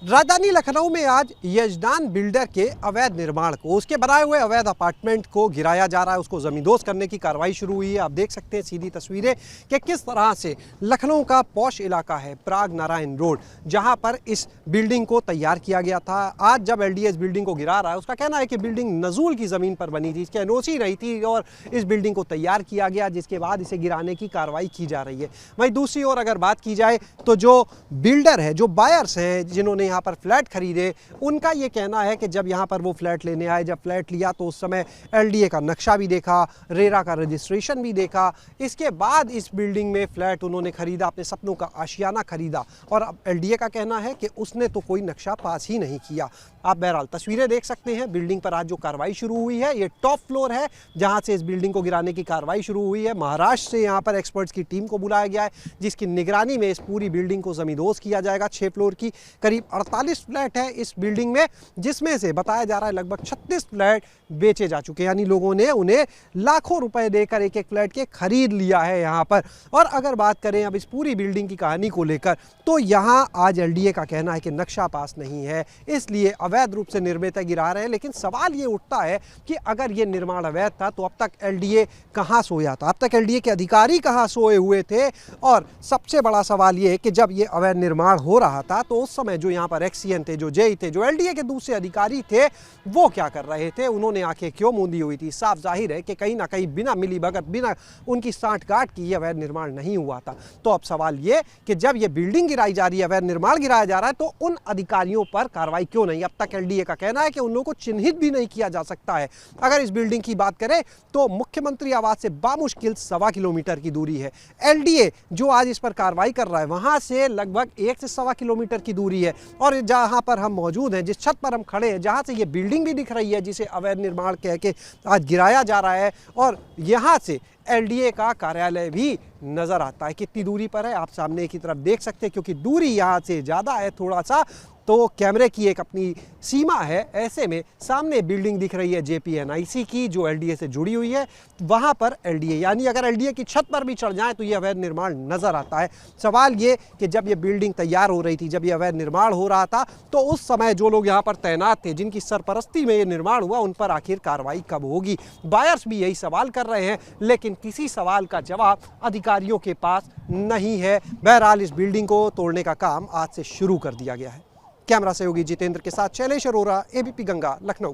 राजधानी लखनऊ में आज यजदान बिल्डर के अवैध निर्माण को, उसके बनाए हुए अवैध अपार्टमेंट को गिराया जा रहा है। उसको जमींदोज करने की कार्रवाई शुरू हुई है। आप देख सकते हैं सीधी तस्वीरें कि किस तरह से लखनऊ का पॉश इलाका है प्राग नारायण रोड, जहां पर इस बिल्डिंग को तैयार किया गया था। आज जब एलडीए इस बिल्डिंग को गिरा रहा है, उसका कहना है कि बिल्डिंग नजूल की ज़मीन पर बनी थी, इसकी एनओसी नहीं थी और इस बिल्डिंग को तैयार किया गया, जिसके बाद इसे गिराने की कार्रवाई की जा रही है। वहीं दूसरी ओर अगर बात की जाए तो जो बिल्डर है, जो बायर्स हैं जिन्होंने यहाँ पर फ्लैट खरीदे, उनका ये कहना है कि जब यहाँ पर वो फ्लैट लेने आए, जब फ्लैट लिया तो उस समय एलडीए का नक्शा भी देखा, रेरा का रजिस्ट्रेशन भी देखा, इसके बाद इस बिल्डिंग में फ्लैट उन्होंने खरीदा, अपने सपनों का आशियाना खरीदा। और अब एलडीए का कहना है कि उसने तो कोई नक्शा पास ही नहीं किया। आप बहरहाल तस्वीरें देख सकते हैं। बिल्डिंग पर आज जो कार्रवाई शुरू हुई है, ये टॉप फ्लोर है जहां से इस बिल्डिंग को गिराने की कार्रवाई शुरू हुई है। महाराष्ट्र से यहां पर एक्सपर्ट्स की टीम को बुलाया गया है, जिसकी निगरानी में इस पूरी बिल्डिंग को जमींदोज किया जाएगा। 6 फ्लोर की करीब 48 फ्लैट है इस बिल्डिंग में, जिसमें से बताया जा रहा है लगभग 36 फ्लैट बेचे जा चुके हैं, यानी लोगों ने उन्हें लाखों रुपए देकर एक एक फ्लैट के खरीद लिया है यहाँ पर। और अगर बात करें अब इस पूरी बिल्डिंग की कहानी को लेकर, तो यहाँ आज एलडीए का कहना है कि नक्शा पास नहीं है, इसलिए अवैध रूप से निर्मित है, गिरा रहे हैं। लेकिन सवाल ये उठता है कि अगर ये निर्माण अवैध था तो अब तक एलडीए कहाँ सोया था, अब तक एलडीए के अधिकारी कहाँ सोए हुए थे। और सबसे बड़ा सवाल ये है कि जब ये अवैध निर्माण हो रहा था तो उस समय जो यहाँ पर एक्सीएन थे, जो जेई थे, जो एलडीए के दूसरे अधिकारी थे, वो क्या कर रहे थे, उन्होंने आंखें क्यों मूंदी हुई थी। साफ जाहिर है कि कहीं ना कहीं बिना मिली भगत, बिना उनकी सांठगांठ की ये अवैध निर्माण नहीं हुआ था। तो अब सवाल ये कि जब ये बिल्डिंग गिराई जा रही है, अवैध निर्माण गिराया जा रहा है, तो उन अधिकारियों पर कार्रवाई क्यों नहीं। अब तक एलडीए का कहना है कि उन लोगों को चिन्हित भी नहीं किया जा सकता है। अगर इस बिल्डिंग की बात करें तो मुख्यमंत्री आवास से बामुश्किल 1.25 किलोमीटर की दूरी है। एलडीए जो आज इस पर कार्रवाई कर रहा है, वहां से लगभग 1 से 1.25 किलोमीटर की दूरी है। और जहां पर हम मौजूद हैं, जिस छत पर हम खड़े हैं, जहां से ये बिल्डिंग भी दिख रही है, जिसे अवैध निर्माण कह के आज गिराया जा रहा है, और यहां से एलडीए का कार्यालय भी नजर आता है। कितनी दूरी पर है आप सामने की तरफ देख सकते हैं, क्योंकि दूरी यहां से ज्यादा है थोड़ा सा, तो कैमरे की एक अपनी सीमा है। ऐसे में सामने बिल्डिंग दिख रही है जेपीएनआईसी की, जो एलडीए से जुड़ी हुई है, वहां पर एलडीए, यानी अगर एलडीए की छत पर भी चढ़ जाए तो ये अवैध निर्माण नजर आता है। सवाल ये कि जब ये बिल्डिंग तैयार हो रही थी, जब ये अवैध निर्माण हो रहा था, तो उस समय जो लोग यहाँ पर तैनात थे, जिनकी सरपरस्ती में ये निर्माण हुआ, उन पर आखिर कार्रवाई कब होगी। बायर्स भी यही सवाल कर रहे हैं, लेकिन किसी सवाल का जवाब अधिकारियों के पास नहीं है। बहरहाल इस बिल्डिंग को तोड़ने का काम आज से शुरू कर दिया गया है। कैमरा सहयोगी जितेंद्र के साथ शैलेश अरोरा, एबीपी गंगा, लखनऊ।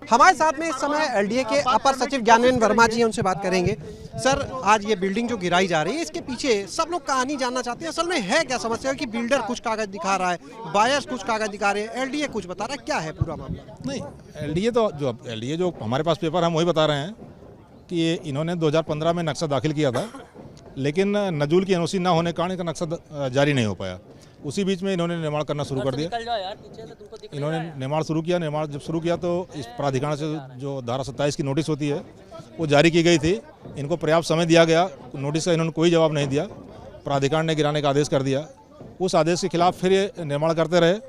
हमारे साथ में इस समय एलडीए के अपर सचिव ज्ञानेंद्र वर्मा जी हैं, उनसे बात करेंगे। सर, आज ये बिल्डिंग जो गिराई जा रही है, इसके पीछे सब लोग कहानी जानना चाहते हैं। असल में है क्या समस्या कि बिल्डर कुछ कागज दिखा रहा है, बायर्स कुछ कागज दिखा रहे हैं, एलडीए कुछ बता रहा है, क्या है पूरा मामला? नहीं, एलडीए जो हमारे पास पेपर हम वही बता रहे हैं कि इन्होंने 2015 में नक्शा दाखिल किया था, लेकिन नजूल की एनओसी ना होने के कारण इनका नक्शा जारी नहीं हो पाया। उसी बीच में इन्होंने निर्माण करना शुरू कर दिया। इन्होंने निर्माण शुरू किया। निर्माण जब शुरू किया तो इस प्राधिकरण से जो धारा 27 की नोटिस होती है, वो जारी की गई थी। इनको पर्याप्त समय दिया गया, नोटिस का इन्होंने कोई जवाब नहीं दिया। प्राधिकरण ने गिराने का आदेश कर दिया। उस आदेश के खिलाफ फिर ये निर्माण करते रहे,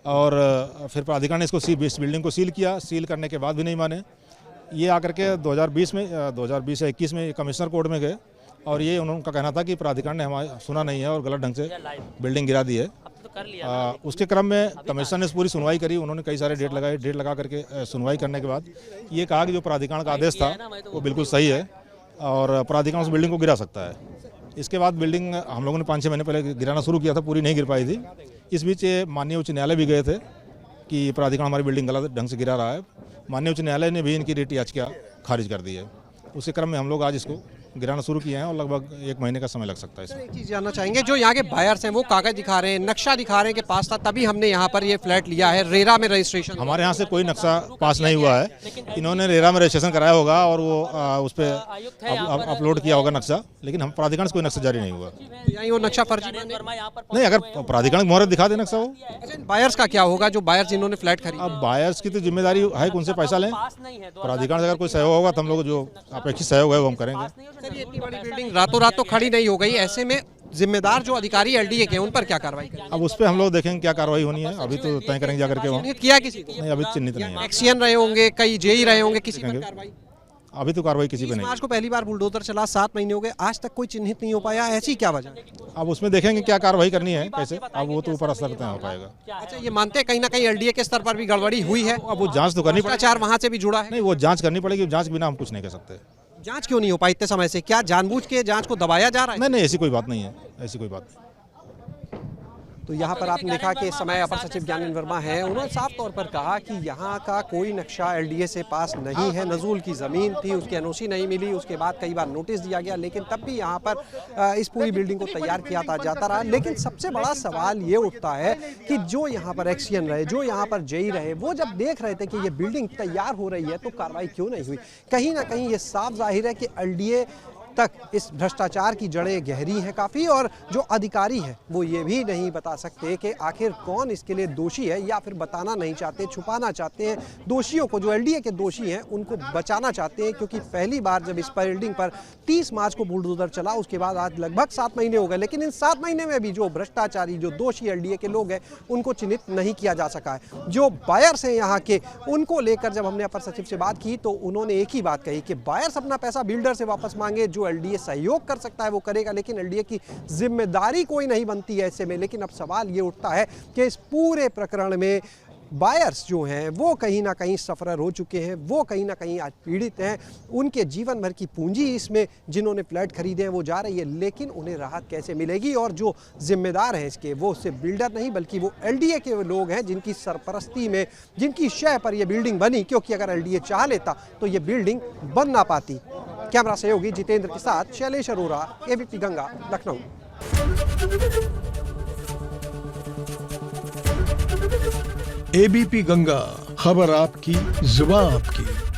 और फिर प्राधिकरण ने इस बिल्डिंग को सील किया। सील करने के बाद भी नहीं माने। ये आकर के 2020 या 21 में कमिश्नर कोर्ट में गए, और ये उनका कहना था कि प्राधिकरण ने हमारा सुना नहीं है और गलत ढंग से बिल्डिंग गिरा दी है। उसके क्रम में कमिश्नर ने पूरी सुनवाई करी। उन्होंने कई सारे डेट लगाए। डेट लगा करके सुनवाई करने के बाद ये कहा कि जो प्राधिकरण का आदेश था वो बिल्कुल सही है, और प्राधिकरण उस बिल्डिंग को गिरा सकता है। इसके बाद बिल्डिंग हम लोगों ने 5-6 महीने पहले गिराना शुरू किया था, पूरी नहीं गिर पाई थी। इस बीच माननीय उच्च न्यायालय भी गए थे कि प्राधिकरण हमारी बिल्डिंग गलत ढंग से गिरा रहा है। माननीय उच्च न्यायालय ने भी इनकी रिट याचिका खारिज कर दी है। उसी क्रम में हम लोग आज इसको गिराना शुरू किए हैं, और लगभग 1 महीने का समय लग सकता है इसमें। एक चीज़ जानना चाहेंगे, जो यहाँ के बायर्स हैं वो कागज दिखा रहे हैं, नक्शा दिखा रहे हैं कि पास था, तभी हमने यहाँ पर ये फ्लैट लिया है, रेरा में रजिस्ट्रेशन। हमारे यहाँ से कोई नक्शा पास नहीं हुआ है। इन्होंने रेरा में रजिस्ट्रेशन कराया होगा और वो उस पर अपलोड किया होगा नक्शा, लेकिन हम प्राधिकरण से कोई नक्शा जारी नहीं हुआ। यही वो नक्शा फर्जी नहीं, अगर प्राधिकरण मोहर दिखा दे नक्शा वो। बायर्स का क्या होगा, जो बायर्स जिन्होंने फ्लैट खरीदा? अब बायर्स की तो जिम्मेदारी है कि उनसे पैसा लें। प्राधिकरण से अगर कोई सहयोग होगा तो हम लोग जो अपेक्षित सहयोग है वो हम करेंगे। सर, ये इतनी बड़ी बिल्डिंग रातों रात तो खड़ी नहीं हो गई, ऐसे में जिम्मेदार जो अधिकारी एलडीए के, उन पर क्या कार्रवाई करें? अब उस पर हम लोग देखेंगे क्या कार्रवाई होनी है, अभी तो तय करेंगे जाकर के वहाँ। चिन्हित किया किसी को? नहीं, अभी चिन्हित नहीं है। एक्सीएन रहे होंगे, कई जेई रहे होंगे, किसी पर कार्रवाई? अभी तो कार्रवाई किसी पे नहीं मार्च को पहली बार बुलडोजर चला, 7 महीने हो गए, आज तक कोई चिन्हित नहीं हो पाया, ऐसी क्या वजह? अब उसमें देखेंगे क्या कार्रवाई करनी है कैसे, अब वो तो ऊपर स्तर तय हो पाएगा। अच्छा, ये मानते हैं कहीं ना कहीं एलडीए के स्तर पर भी गड़बड़ी हुई है, अब वो जांच तो करनी पड़ेगी। भ्रष्टाचार वहां से भी जुड़ा है। नहीं, वो जांच करनी पड़ेगी, जांच के बिना हम कुछ नहीं कर सकते। जांच क्यों नहीं हो पाई इतने समय से? क्या जानबूझ के जांच को दबाया जा रहा है? नहीं नहीं, ऐसी कोई बात नहीं है, ऐसी कोई बात नहीं। तो यहाँ पर आपने देखा कि इस समय अपर सचिव ज्ञानेंद्र वर्मा हैं, उन्होंने साफ तौर पर कहा कि यहाँ का कोई नक्शा एलडीए से पास नहीं है। नजूल की ज़मीन थी, उसकी एनओसी नहीं मिली, उसके बाद कई बार नोटिस दिया गया, लेकिन तब भी यहाँ पर इस पूरी बिल्डिंग को तैयार किया जाता रहा। लेकिन सबसे बड़ा सवाल ये उठता है कि जो यहाँ पर एक्सीएन रहे, जो यहाँ पर जेई रहे, वो जब देख रहे थे कि ये बिल्डिंग तैयार हो रही है तो कार्रवाई क्यों नहीं हुई? कहीं ना कहीं ये साफ जाहिर है कि एलडीए तक इस भ्रष्टाचार की जड़ें गहरी हैं काफ़ी, और जो अधिकारी हैं वो ये भी नहीं बता सकते कि आखिर कौन इसके लिए दोषी है, या फिर बताना नहीं चाहते, छुपाना चाहते हैं दोषियों को। जो एलडीए के दोषी हैं उनको बचाना चाहते हैं, क्योंकि पहली बार जब इस बिल्डिंग पर 30 मार्च को बुलडोजर चला, उसके बाद आज लगभग 7 महीने हो गए, लेकिन इन 7 महीने में भी जो भ्रष्टाचारी, जो दोषी एलडीए के लोग हैं उनको चिन्हित नहीं किया जा सका है। जो बायर्स हैं यहाँ के, उनको लेकर जब हमने अपर सचिव से बात की तो उन्होंने एक ही बात कही कि बायर्स अपना पैसा बिल्डर से वापस मांगे, जो एलडीए सहयोग कर सकता है वो करेगा, लेकिन एलडीए की जिम्मेदारी कोई नहीं बनती है ऐसे में। लेकिन अब सवाल ये उठता है कि इस पूरे प्रकरण में बायर्स जो हैं वो कहीं ना कहीं सफरर हो चुके हैं, वो कहीं ना कहीं आज पीड़ित हैं। उनके जीवन भर की पूंजी इसमें, जिन्होंने फ्लैट खरीदे हैं, वो जा रही है, लेकिन उन्हें राहत कैसे मिलेगी? और जो जिम्मेदार हैं इसके, वो सिर्फ बिल्डर नहीं बल्कि वो एलडीए के लोग हैं, जिनकी सरपरस्ती में, जिनकी शय पर यह बिल्डिंग बनी, क्योंकि अगर एलडीए चाह लेता तो ये बिल्डिंग बन ना पाती। कैमरा सहयोगी जितेंद्र के साथ शैलेश अरोरा, एबीपी गंगा, लखनऊ। एबीपी गंगा, खबर आपकी, जुबान आपकी।